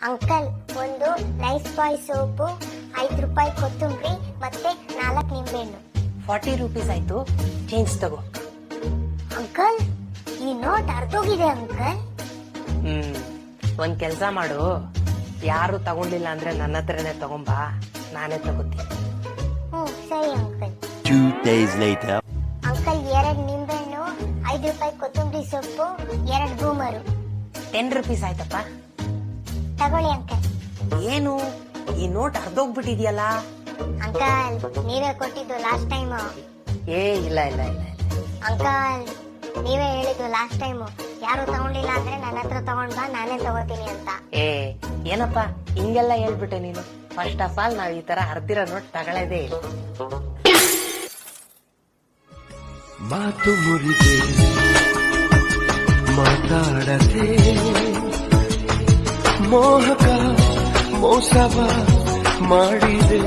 Uncle, ಒಂದು life ಬಾಯ್ soap, 5 ರೂಪಾಯಿ ಕೊತ್ತಂಬರಿ ಮತ್ತೆ 4 ನಿಂಬೆಹಣ್ಣು. 40 ರೂಪೀಸ್ ಆಯ್ತು, ಚೇಂಜ್ ತಗೋ. ಅಂಕಲ್, ಈ ನೋಟ್ ಅರ್ಧೋಗಿದೆ ಅಂಕಲ್. ಒಂದ್ ಕೆಲ್ಸ ಮಾಡು, ಯಾರು ತಗೊಂಡಿಲ್ಲ ಅಂದ್ರೆ ನನ್ನ ಹತ್ರನೇ ತಗೊಂಬಾ, ನಾನೇ ತಗೋತೀನಿ. ಸರಿ ಅಂಕಲ್. 2 days later. ಅಂಕಲ್, 2 ನಿಂಬೆಹಣ್ಣು, 5 ರೂಪಾಯಿ ಕೊತ್ತಂಬರಿ ಸೊಪ್ಪು, 2 ಬೂಮರು. 10 ರೂಪೀಸ್ ಆಯ್ತಪ್ಪ. ತಗೊಳ್ಳಿ ಅಂಕಲ್. ಏನು ಈ ನೋಟ್ ಅರ್ಧೋಗ್ಬಿಟ್ಟಿದ್ಯಲ್ಲ? ಅಂಕಲ್, ನೀವೇ ಕೊಟ್ಟಿದ್ದು ಲಾಸ್ಟ್ ಟೈಮ್. ಏ ಇಲ್ಲ ಇಲ್ಲ ಇಲ್ಲ ಇಲ್ಲ. ಅಂಕಲ್, ನೀವೇ ಹೇಳಿದ್ದು ಲಾಸ್ಟ್ ಟೈಮ್, ಯಾರು ತಗೊಂಡಿಲ್ಲ ಅಂದ್ರೆ ನನ್ನ ಹತ್ರ ತಗೊಂಡ್ ಬಾ, ನಾನೇ ತಗೋತೀನಿ ಅಂತ. ಏ ಏನಪ್ಪ ಹಿಂಗೆಲ್ಲ ಹೇಳ್ಬಿಟ್ಟೆ ನೀನು. ಫಸ್ಟ್ ಆಫ್ ಆಲ್ ನಾವ್ ಈ ತರ ಅರ್ಧಿರೋ ನೋಟ್ ತಗೊಳ್ಳೋದೇ ಇಲ್ಲ. ಮಾತು ಮುರಿದೆ ಮಾತಾಡದೆ, ಮೋಹಕ ಮೋಸವ ಮಾಡಿದೆ.